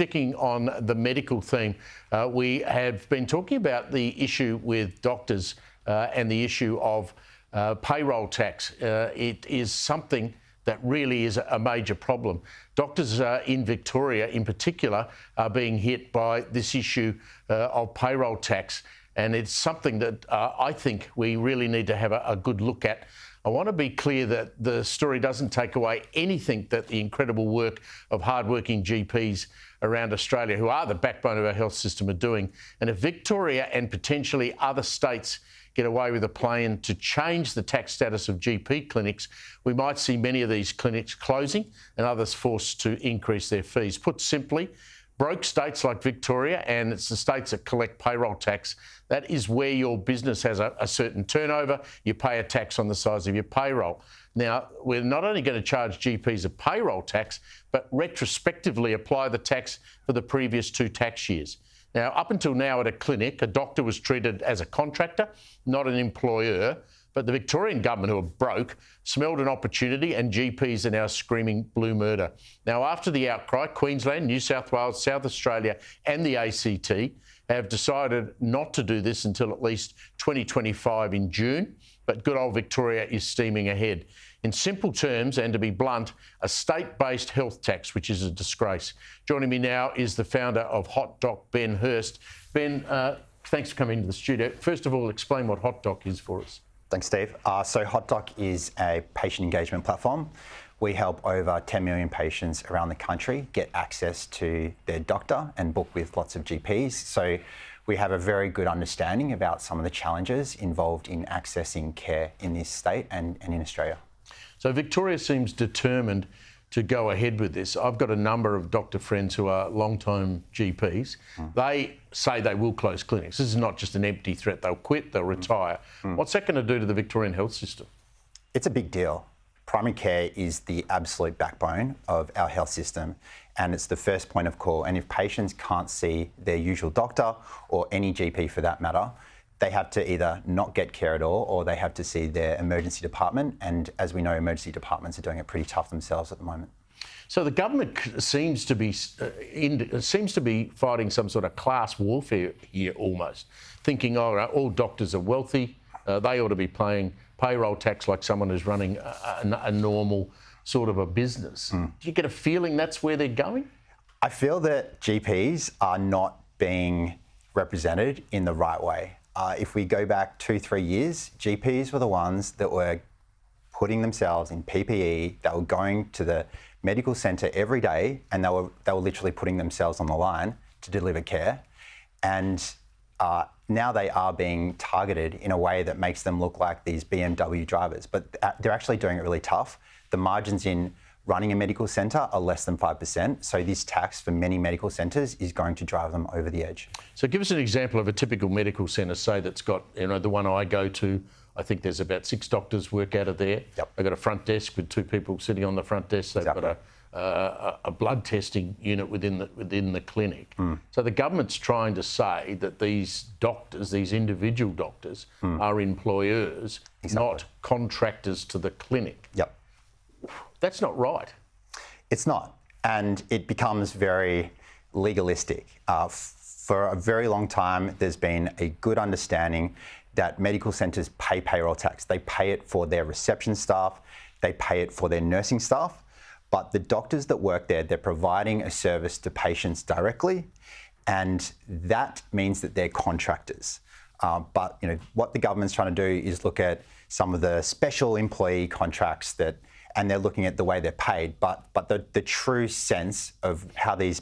sticking on the medical theme, we have been talking about the issue with doctors and the issue of payroll tax. It is something that really is a major problem. Doctors in Victoria, in particular, are being hit by this issue of payroll tax, and it's something that I think we really need to have a good look at. I want to be clear that the story doesn't take away anything that the incredible work of hardworking GPs around Australia, who are the backbone of our health system, are doing. And if Victoria and potentially other states get away with a plan to change the tax status of GP clinics, we might see many of these clinics closing and others forced to increase their fees. Put simply, broke states like Victoria, and it's the states that collect payroll tax, that is where your business has a certain turnover. You pay a tax on the size of your payroll. Now, we're not only going to charge GPs a payroll tax, but retrospectively apply the tax for the previous 2 tax years. Now, up until now at a clinic, a doctor was treated as a contractor, not an employer. But the Victorian government, who are broke, smelled an opportunity, and GPs are now screaming blue murder. Now, after the outcry, Queensland, New South Wales, South Australia and the ACT have decided not to do this until at least 2025 in June. But good old Victoria is steaming ahead. In simple terms, and to be blunt, a state-based health tax, which is a disgrace. Joining me now is the founder of HotDoc, Ben Hurst. Ben, thanks for coming into the studio. First of all, explain what HotDoc is for us. Thanks, Steve. So HotDoc is a patient engagement platform. We help over 10 million patients around the country get access to their doctor and book with lots of GPs. So we have a very good understanding about some of the challenges involved in accessing care in this state and in Australia. So Victoria seems determined to go ahead with this. I've got a number of doctor friends who are long-time GPs. They say they will close clinics. This is not just an empty threat. They'll quit, they'll retire. What's that going to do to the Victorian health system? It's a big deal. Primary care is the absolute backbone of our health system, and it's the first point of call. And if patients can't see their usual doctor or any GP for that matter, they have to either not get care at all or they have to see their emergency department. And as we know, emergency departments are doing it pretty tough themselves at the moment. So the government seems to be fighting some sort of class warfare here almost, thinking, oh, all doctors are wealthy, they ought to be paying payroll tax like someone who's running a normal sort of a business. Do you get a feeling that's where they're going? I feel that GPs are not being represented in the right way. If we go back 2-3 years, GPs were the ones that were putting themselves in PPE, they were going to the medical centre every day, and they were literally putting themselves on the line to deliver care. And now they are being targeted in a way that makes them look like these BMW drivers, but they're actually doing it really tough. The margins in running a medical centre are less than 5%. So this tax for many medical centres is going to drive them over the edge. So give us an example of a typical medical centre, say, that's got, the one I go to, I think there's about 6 doctors work out of there. Yep. They've got a front desk with 2 people sitting on the front desk. They've got a blood testing unit within the clinic. So the government's trying to say that these doctors, these individual doctors, are employers, not contractors to the clinic. Yep. That's not right. It's not. And it becomes very legalistic. For a very long time, there's been a good understanding that medical centres pay payroll tax. They pay it for their reception staff, they pay it for their nursing staff, but the doctors that work there, they're providing a service to patients directly, and that means that they're contractors. But what the government's trying to do is look at some of the special employee contracts and they're looking at the way they're paid, but the true sense of how the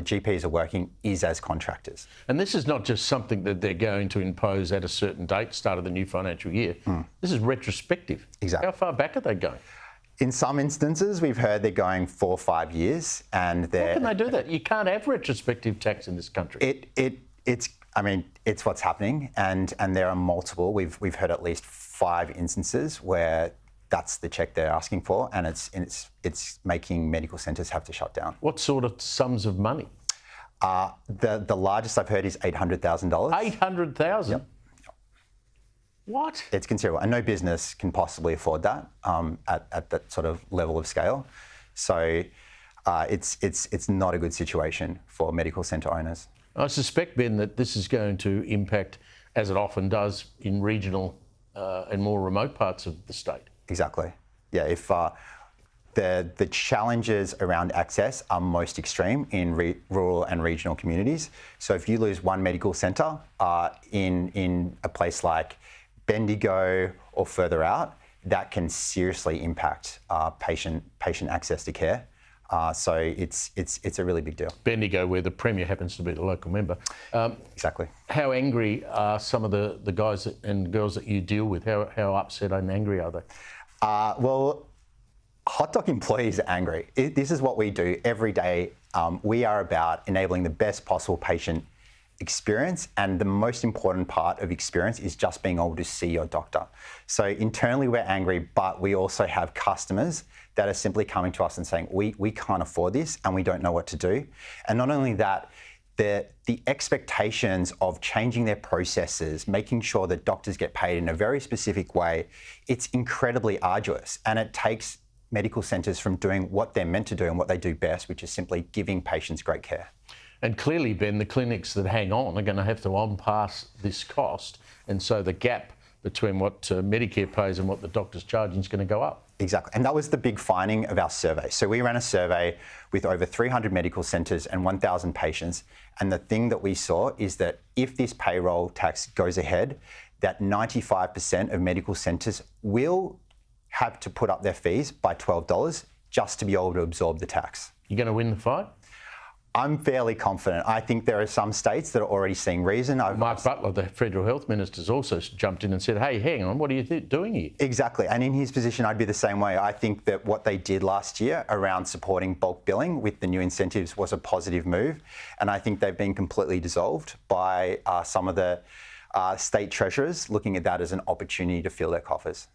GPs are working is as contractors. And this is not just something that they're going to impose at a certain date, start of the new financial year. This is retrospective. Exactly. How far back are they going? In some instances, we've heard they're going 4 or 5 years, and they're... How can they do that? You can't have retrospective tax in this country. It's what's happening, and there are multiple. We've heard at least 5 instances where that's the check they're asking for, and it's making medical centres have to shut down. What sort of sums of money? The largest I've heard is $800,000. $800,000? Yep. What? It's considerable, and no business can possibly afford that at that sort of level of scale. So It's not a good situation for medical centre owners. I suspect, Ben, that this is going to impact, as it often does, in regional and more remote parts of the state. Exactly. Yeah, if the challenges around access are most extreme in rural and regional communities. So if you lose one medical centre in a place like Bendigo or further out, that can seriously impact patient access to care. So it's a really big deal. Bendigo, where the Premier happens to be the local member. Exactly. How angry are some of the guys and girls that you deal with? How upset and angry are they? Well, HotDoc employees are angry. This is what we do every day. We are about enabling the best possible patient experience, and the most important part of experience is just being able to see your doctor. So internally we're angry, but we also have customers that are simply coming to us and saying, we can't afford this and we don't know what to do. And not only that, the expectations of changing their processes, making sure that doctors get paid in a very specific way, it's incredibly arduous, and it takes medical centres from doing what they're meant to do and what they do best, which is simply giving patients great care. And clearly, Ben, the clinics that hang on are going to have to on-pass this cost, and so the gap between what Medicare pays and what the doctor's charging is going to go up. Exactly, and that was the big finding of our survey. So we ran a survey with over 300 medical centres and 1,000 patients, and the thing that we saw is that if this payroll tax goes ahead, that 95% of medical centres will have to put up their fees by $12 just to be able to absorb the tax. You're going to win the fight? I'm fairly confident. I think there are some states that are already seeing reason. Mark Butler, the Federal Health Minister, has also jumped in and said, hey, hang on, what are you doing here? Exactly. And in his position, I'd be the same way. I think that what they did last year around supporting bulk billing with the new incentives was a positive move. And I think they've been completely dissolved by some of the state treasurers looking at that as an opportunity to fill their coffers.